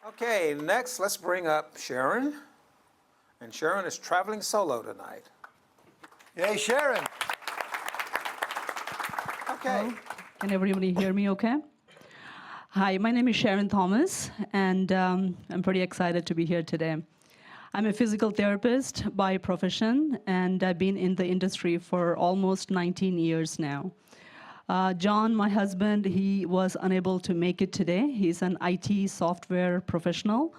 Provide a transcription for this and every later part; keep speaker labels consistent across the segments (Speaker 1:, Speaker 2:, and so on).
Speaker 1: Okay, next let's bring up Sherin. And Sherin is traveling solo tonight.
Speaker 2: Yay, Sherin.
Speaker 1: Okay.
Speaker 3: Can everybody hear me okay? Hi, my name is Sherin Thomas, and I'm pretty excited to be here today. I'm a physical therapist by profession, and I've been in the industry for almost 19 years now. John, my husband, he was unable to make it today. He's an IT software professional.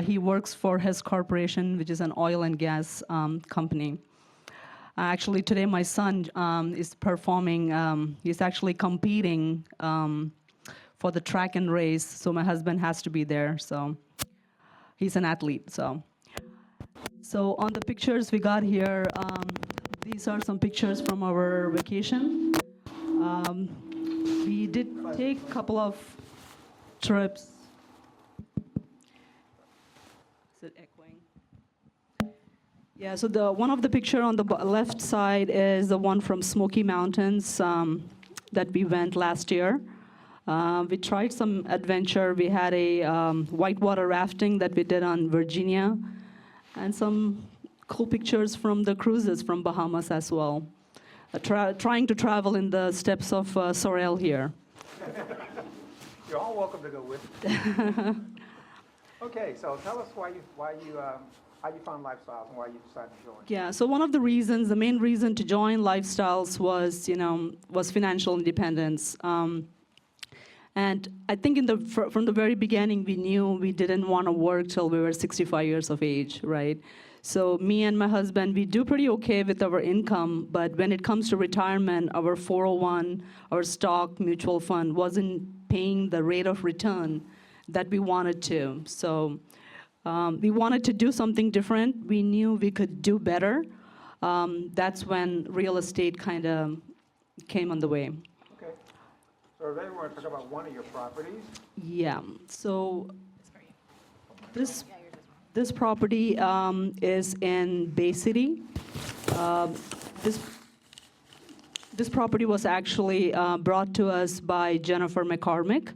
Speaker 3: He works for his corporation, which is an oil and gas company. Actually, today my son is performing, he's actually competing for the track and race, so my husband has to be there, so he's an athlete. So on the pictures we got here, these are some pictures from our vacation. We did take a couple of trips. Is it echoing? Yeah, so one of the picture on the left side is the one from Smoky Mountains that we went last year. We tried some adventure. We had a whitewater rafting that we did on Virginia, and some cool pictures from the cruises from Bahamas as well. Trying to travel in the steps of Sorel here.
Speaker 1: You're all welcome to go with me. Okay, so tell us how you found Lifestyles and why you decided to join.
Speaker 3: Yeah, so one of the reasons, the main reason to join Lifestyles was financial independence. And I think from the very beginning, we knew we didn't want to work till we were 65 years of age, right? So me and my husband, we do pretty okay with our income, but when it comes to retirement, our 401, our stock mutual fund wasn't paying the rate of return that we wanted to. So we wanted to do something different. We knew we could do better. That's when real estate kind of came on the way.
Speaker 1: Okay. So today we're going to talk about one of your properties.
Speaker 3: Yeah. So this property is in Bay City. This property was actually brought to us by Jennifer McCormick,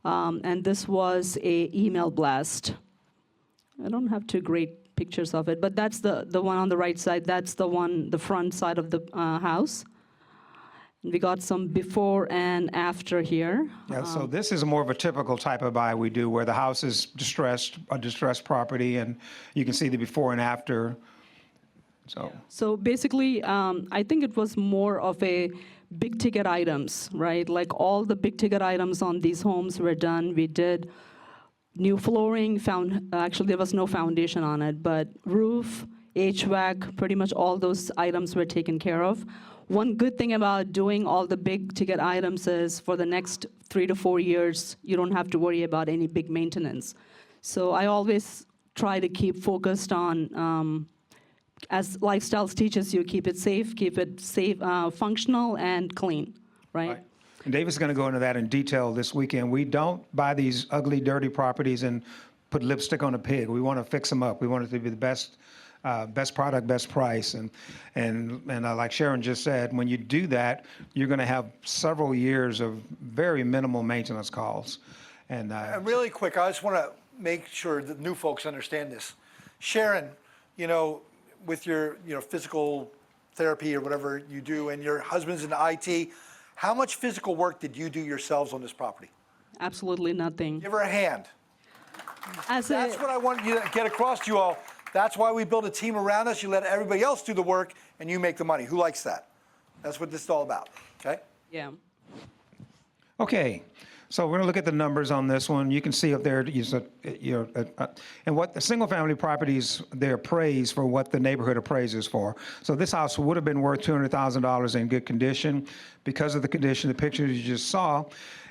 Speaker 3: and this was an email blast. I don't have two great pictures of it, but that's the one on the right side. That's the front side of the house. We got some before and after here.
Speaker 1: Yeah, so this is more of a typical type of buy we do where the house is a distressed property, and you can see the before and after. So
Speaker 3: basically, I think it was more of a big ticket items, right? Like all the big ticket items on these homes were done. We did new flooring, actually there was no foundation on it, but roof, HVAC, pretty much all those items were taken care of. One good thing about doing all the big ticket items is for the next 3 to 4 years, you don't have to worry about any big maintenance. So I always try to keep focused on, as Lifestyles teaches you, keep it safe, functional and clean, right?
Speaker 1: And David's going to go into that in detail this weekend. We don't buy these ugly, dirty properties and put lipstick on a pig. We want to fix them up. We want it to be the best product, best price. And like Sherin just said, when you do that, you're going to have several years of very minimal maintenance calls. And
Speaker 2: really quick, I just want to make sure that new folks understand this. Sherin, with your physical therapy or whatever you do, and your husband's in IT, how much physical work did you do yourselves on this property?
Speaker 3: Absolutely nothing.
Speaker 2: Give her a hand. That's what I want you to get across to you all. That's why we build a team around us. You let everybody else do the work, and you make the money. Who likes that? That's what this is all about, okay?
Speaker 3: Yeah.
Speaker 1: Okay, so we're going to look at the numbers on this one. You can see up there, and what the single-family properties, they're appraised for what the neighborhood appraises for. So this house would have been worth $200,000 in good condition. Because of the condition, the pictures you just saw,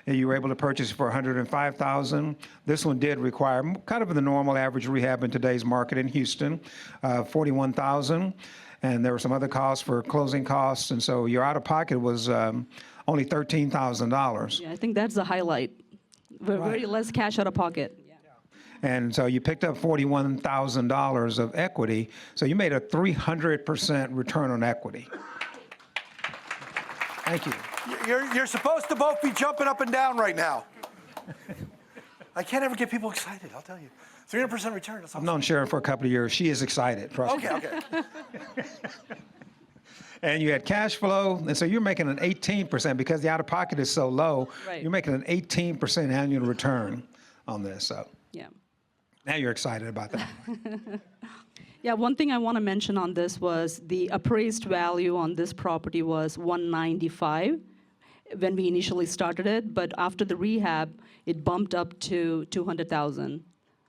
Speaker 1: you were able to purchase it for $105,000. This one did require kind of the normal average rehab in today's market in Houston, $41,000. And there were some other costs for closing costs, and so your out-of-pocket was only $13,000.
Speaker 3: Yeah, I think that's the highlight. Very less cash out of pocket. Yeah.
Speaker 1: And so you picked up $41,000 of equity, so you made a 300% return on equity. Thank you.
Speaker 2: You're supposed to both be jumping up and down right now. I can't ever get people excited, I'll tell you. 300% return, that's
Speaker 1: I've
Speaker 2: awesome.
Speaker 1: known Sherin for a couple of years. She is excited, trust me.
Speaker 2: Okay.
Speaker 1: And you had cash flow, and so you're making an 18% because the out-of-pocket is so low.
Speaker 3: Right.
Speaker 1: You're making an 18% annual return on this. So
Speaker 3: Yeah.
Speaker 1: now you're excited about that.
Speaker 3: Yeah, one thing I want to mention on this was the appraised value on this property was 195 when we initially started it, but after the rehab, it bumped up to 200,000.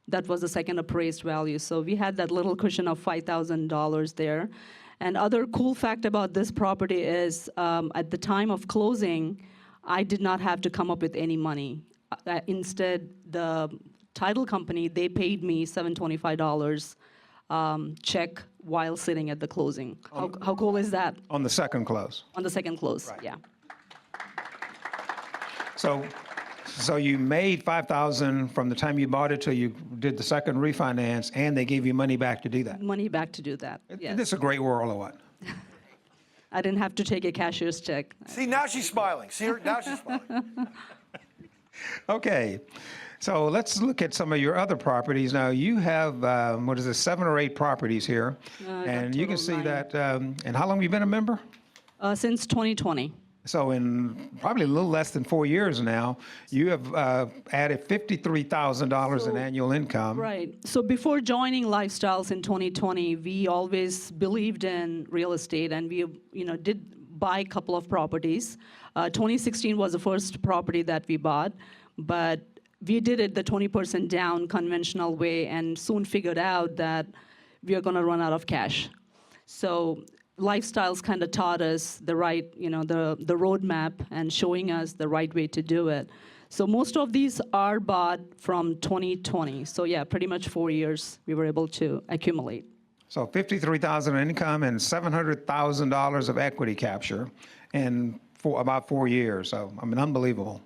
Speaker 3: That was the second appraised value. So we had that little cushion of $5,000 there. And other cool fact about this property is at the time of closing, I did not have to come up with any money. Instead, the title company, they paid me $725 check while sitting at the closing. How cool is that?
Speaker 1: On the second close.
Speaker 3: On the second close,
Speaker 1: Right.
Speaker 3: yeah.
Speaker 1: So you made $5,000 from the time you bought it till you did the second refinance, and they gave you money back to do that.
Speaker 3: Money back to do that, yes.
Speaker 1: This is a great world, or what?
Speaker 3: I didn't have to take a cashier's check.
Speaker 2: See, now she's smiling. See her? Now she's smiling.
Speaker 1: Okay, so let's look at some of your other properties. Now you have, 7 or 8 properties here, and you can
Speaker 3: total
Speaker 1: see
Speaker 3: 9.
Speaker 1: that. And how long have you been a member?
Speaker 3: Since 2020.
Speaker 1: So in probably a little less than 4 years now, you have added $53,000 in annual income.
Speaker 3: Right. So before joining Lifestyles in 2020, we always believed in real estate, and we, did buy a couple of properties. 2016 was the first property that we bought, but we did it the 20% down conventional way, and soon figured out that we are going to run out of cash. So Lifestyles kind of taught us the right, the roadmap and showing us the right way to do it. So most of these are bought from 2020. So yeah, pretty much 4 years we were able to accumulate.
Speaker 1: So $53,000 in income and $700,000 of equity capture in about 4 years. So, unbelievable.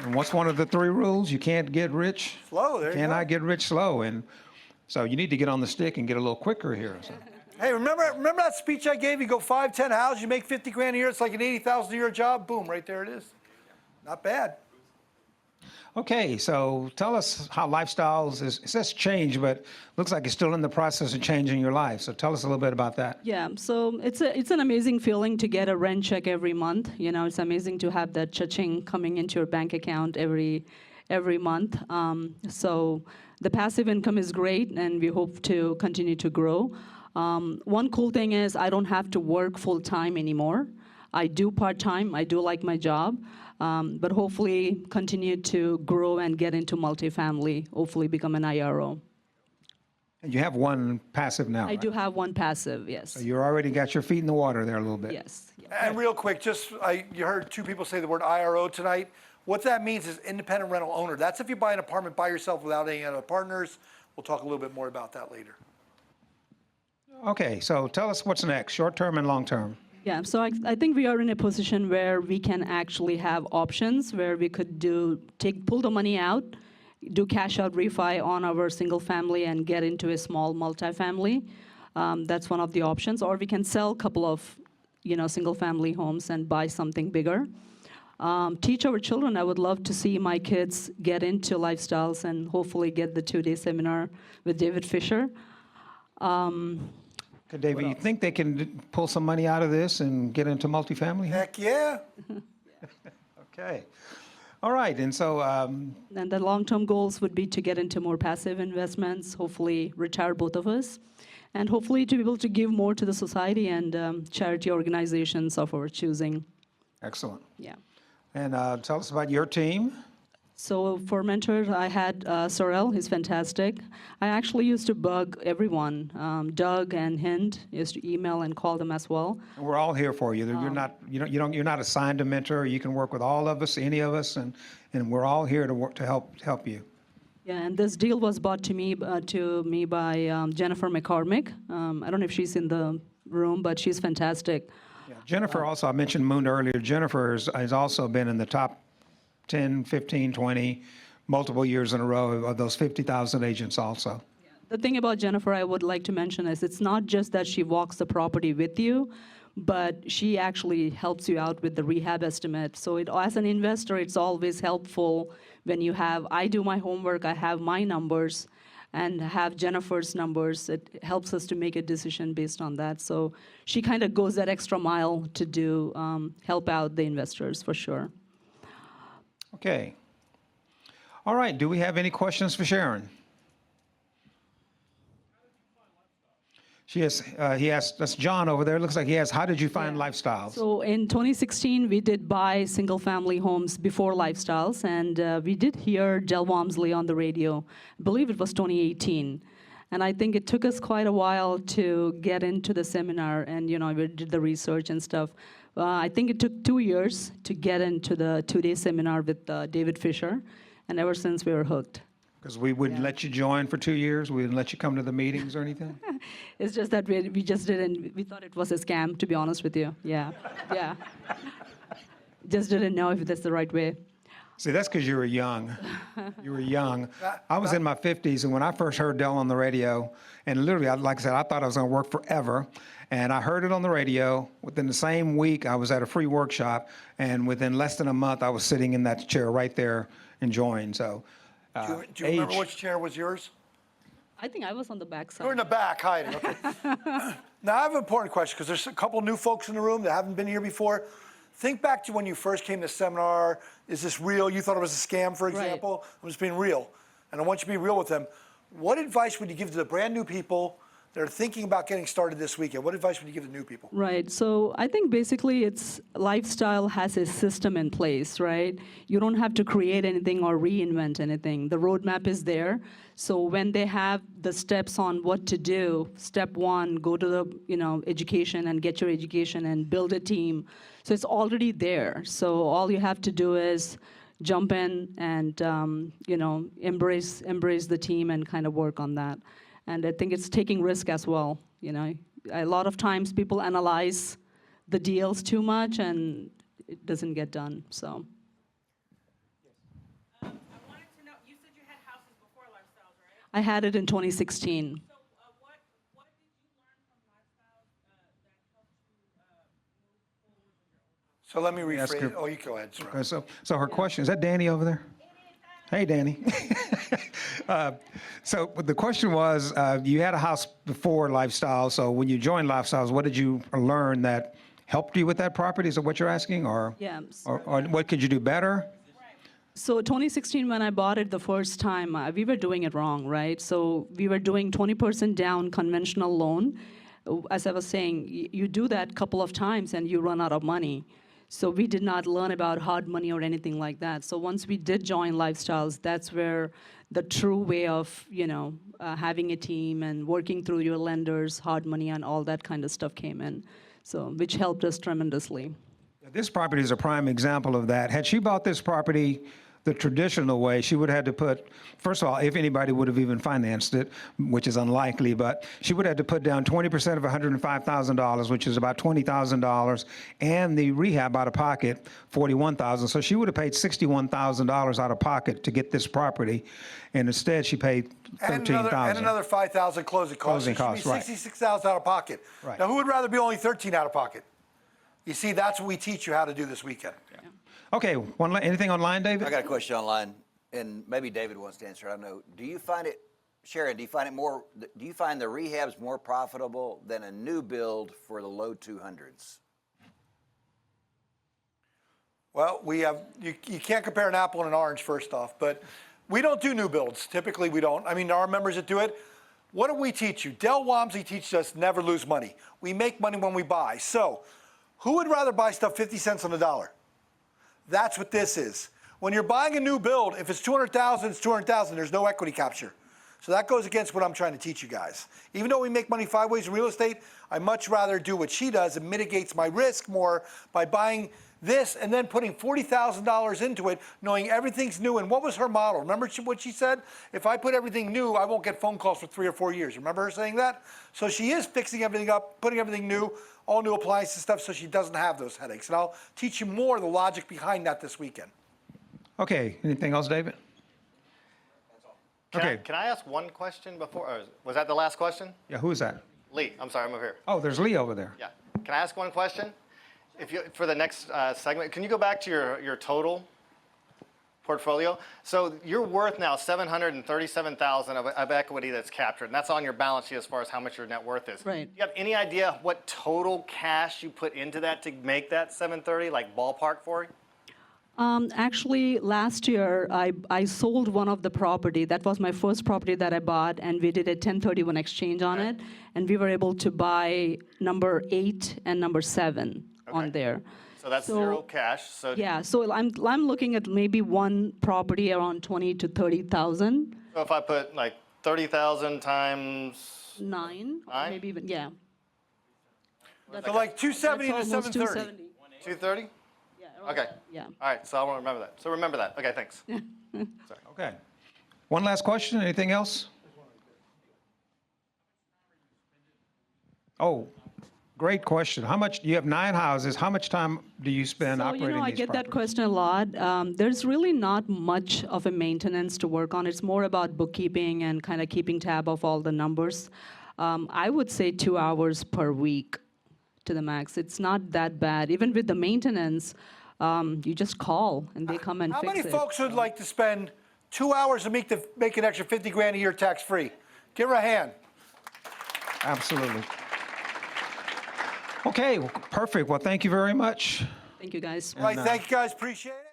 Speaker 1: And what's one of the 3 rules? You can't get rich.
Speaker 2: Slow, there you go.
Speaker 1: Cannot get rich slow. And so you need to get on the stick and get a little quicker here. So.
Speaker 2: Hey, remember that speech I gave? You go 5, 10 houses, you make 50 grand a year. It's like an 80,000 a year job. Boom, right there it is. Not bad.
Speaker 1: Okay, so tell us how Lifestyles it says change, but looks like it's still in the process of changing your life. So tell us a little bit about that.
Speaker 3: Yeah, so it's an amazing feeling to get a rent check every month. It's amazing to have that cha-ching coming into your bank account every month. So the passive income is great, and we hope to continue to grow. One cool thing is I don't have to work full-time anymore. I do part-time. I do like my job, but hopefully continue to grow and get into multifamily, hopefully become an IRO.
Speaker 1: And you have one passive now,
Speaker 3: I do have one passive, yes.
Speaker 1: So you already got your feet in the water there a little bit.
Speaker 3: Yes.
Speaker 2: And real quick, you heard 2 people say the word IRO tonight. What that means is independent rental owner. That's if you buy an apartment by yourself without any other partners. We'll talk a little bit more about that later.
Speaker 1: Okay, so tell us what's next, short-term and long-term.
Speaker 3: Yeah, so I think we are in a position where we can actually have options where we could pull the money out, do cash out refi on our single family and get into a small multifamily. That's one of the options. Or we can sell a couple of, single family homes and buy something bigger. Teach our children. I would love to see my kids get into Lifestyles and hopefully get the 2-day seminar with David Fisher.
Speaker 1: Okay, David, you think they can pull some money out of this and get into multifamily?
Speaker 2: Heck yeah.
Speaker 1: Okay. All right, and so
Speaker 3: And the long-term goals would be to get into more passive investments, hopefully retire both of us, and hopefully to be able to give more to the society and charity organizations of our choosing.
Speaker 1: excellent.
Speaker 3: Yeah.
Speaker 1: And tell us about your team.
Speaker 3: So for mentors, I had Sorel. He's fantastic. I actually used to bug everyone. Doug and Hind used to email and call them as well.
Speaker 1: We're all here for you. You're not assigned a mentor. You can work with all of us, any of us, and we're all here to work to help you.
Speaker 3: Yeah, and this deal was brought to me by Jennifer McCormick. I don't know if she's in the room, but she's fantastic.
Speaker 1: Yeah. Jennifer also, I mentioned Moon earlier. Jennifer has also been in the top 10, 15, 20, multiple years in a row of those 50,000 agents also.
Speaker 3: The thing about Jennifer I would like to mention is it's not just that she walks the property with you, but she actually helps you out with the rehab estimate. So as an investor, it's always helpful when you have, I do my homework, I have my numbers, and have Jennifer's numbers. It helps us to make a decision based on that. So she kind of goes that extra mile to do help out the investors for sure.
Speaker 1: Okay. All right. Do we have any questions for Sharon? He asked, that's John over there. It looks like he asked, how did you find Lifestyles?
Speaker 3: So in 2016, we did buy single-family homes before Lifestyles, and we did hear Del Walmsley on the radio. I believe it was 2018. And I think it took us quite a while to get into the seminar, and we did the research and stuff. I think it took 2 years to get into the 2-day seminar with David Fisher, and ever since we were hooked.
Speaker 1: Because we wouldn't let you join for 2 years? We wouldn't let you come to the meetings or anything?
Speaker 3: It's just that we just didn't, we thought it was a scam, to be honest with you. Yeah. Just didn't know if that's the right way.
Speaker 1: See, that's because you were young. You were young. I was in my 50s, and when I first heard Del on the radio, and literally, like I said, I thought I was going to work forever. And I heard it on the radio. Within the same week, I was at a free workshop, and within less than a month, I was sitting in that chair right there enjoying. So,
Speaker 2: Do you remember which chair was yours?
Speaker 3: I think I was on the back side.
Speaker 2: You're in the back hiding. Okay. Now, I have an important question because there's a couple new folks in the room that haven't been here before. Think back to when you first came to seminar. Is this real? You thought it was a scam, for example.
Speaker 3: Right.
Speaker 2: I'm just being real. And I want you to be real with them. What advice would you give to the brand new people that are thinking about getting started this weekend? What advice would you give to new people?
Speaker 3: Right. So I think basically it's Lifestyle has a system in place, right? You don't have to create anything or reinvent anything. The roadmap is there. So when they have the steps on what to do, step one, go to the education and get your education and build a team. So it's already there. So all you have to do is jump in and embrace the team and kind of work on that. And I think it's taking risk as well. A lot of times people analyze the deals too much and it doesn't get done. So.
Speaker 4: I wanted to know, you said you had houses before Lifestyles, right?
Speaker 3: I had it in 2016.
Speaker 4: So what did you learn from Lifestyles that helped you move forward with your own house?
Speaker 2: So let me
Speaker 1: Ask
Speaker 2: rephrase
Speaker 1: her-
Speaker 2: it. Oh, you go ahead, sir.
Speaker 1: Okay, so her question, is that Danny over there? Hey, Danny. So the question was, you had a house before Lifestyle, so when you joined Lifestyles, what did you learn that helped you with that property? Is that what you're asking? Or what could you do better?
Speaker 3: So 2016, when I bought it the first time, we were doing it wrong, right? So we were doing 20% down conventional loan. As I was saying, you do that a couple of times and you run out of money. So we did not learn about hard money or anything like that. So once we did join Lifestyles, that's where the true way of, having a team and working through your lenders, hard money and all that kind of stuff came in. So, which helped us tremendously.
Speaker 1: This property is a prime example of that. Had she bought this property the traditional way, she would have had to put, first of all, if anybody would have even financed it, which is unlikely, but she would have to put down 20% of $105,000, which is about $20,000, and the rehab out of pocket, $41,000. So she would have paid $61,000 out of pocket to get this property, and instead she paid $13,000.
Speaker 2: And another $5,000 closing costs.
Speaker 1: Closing costs, right.
Speaker 2: $66,000 out of pocket.
Speaker 1: Right.
Speaker 2: Now, who would rather be only $13,000 out of pocket? You see, that's what we teach you how to do this weekend.
Speaker 1: Okay, anything online, David?
Speaker 5: I got a question online, and maybe David wants to answer. I don't know. Do you find it, Sharon? Do you find the rehabs more profitable than a new build for the low 200s?
Speaker 2: Well, you can't compare an apple and an orange, first off, but we don't do new builds. Typically, we don't. I mean, there are members that do it. What do we teach you? Del Walmsley teaches us never lose money. We make money when we buy. So, who would rather buy stuff 50 cents on the dollar? That's what this is. When you're buying a new build, if it's $200,000, it's $200,000. There's no equity capture. So that goes against what I'm trying to teach you guys. Even though we make money 5 ways in real estate, I much rather do what she does. It mitigates my risk more by buying this and then putting $40,000 into it, knowing everything's new. And what was her model? Remember what she said? If I put everything new, I won't get phone calls for 3 or 4 years. Remember her saying that? So she is fixing everything up, putting everything new, all new appliances and stuff, so she doesn't have those headaches. And I'll teach you more of the logic behind that this weekend.
Speaker 1: Okay, anything else, David? Okay.
Speaker 6: Can I ask one question before? Or was that the last question?
Speaker 1: Yeah, who is that?
Speaker 6: Lee, I'm sorry, I'm over here.
Speaker 1: Oh, there's Lee over there.
Speaker 6: Yeah. Can I ask one question? If you, for the next segment, can you go back to your total portfolio? So you're worth now $737,000 of equity that's captured, and that's on your balance sheet as far as how much your net worth is.
Speaker 3: Right.
Speaker 6: Do you have any idea what total cash you put into that to make that 730, like ballpark for you?
Speaker 3: Actually, last year, I sold one of the property. That was my first property that I bought, and we did a 1031 exchange on it, and we were able to buy number 8 and number 7 on there.
Speaker 6: So that's zero cash. So
Speaker 3: Yeah, so I'm looking at maybe one property around 20 to 30,000.
Speaker 6: So if I put like 30,000 times
Speaker 3: 9,
Speaker 6: Nine?
Speaker 3: maybe even, yeah.
Speaker 2: So like 270 to
Speaker 3: That's almost
Speaker 2: 730.
Speaker 6: 230?
Speaker 3: Yeah.
Speaker 6: Okay.
Speaker 3: Yeah.
Speaker 6: All right, so I want to remember that. So remember that. Okay, thanks.
Speaker 1: Okay. One last question. Anything else? Oh, great question. How much, you have 9 houses. How much time do you spend
Speaker 3: So,
Speaker 1: operating
Speaker 3: I
Speaker 1: these
Speaker 3: get that
Speaker 1: properties?
Speaker 3: question a lot. There's really not much of a maintenance to work on. It's more about bookkeeping and kind of keeping tab of all the numbers. I would say 2 hours per week to the max. It's not that bad. Even with the maintenance, you just call and they come and
Speaker 2: How
Speaker 3: fix
Speaker 2: many
Speaker 3: it.
Speaker 2: folks would like to spend 2 hours a week to make an extra 50 grand a year tax-free? Give her a hand.
Speaker 1: Absolutely. Okay, well, perfect. Well, thank you very much.
Speaker 3: Thank you, guys.
Speaker 2: All right, thank you guys, appreciate it.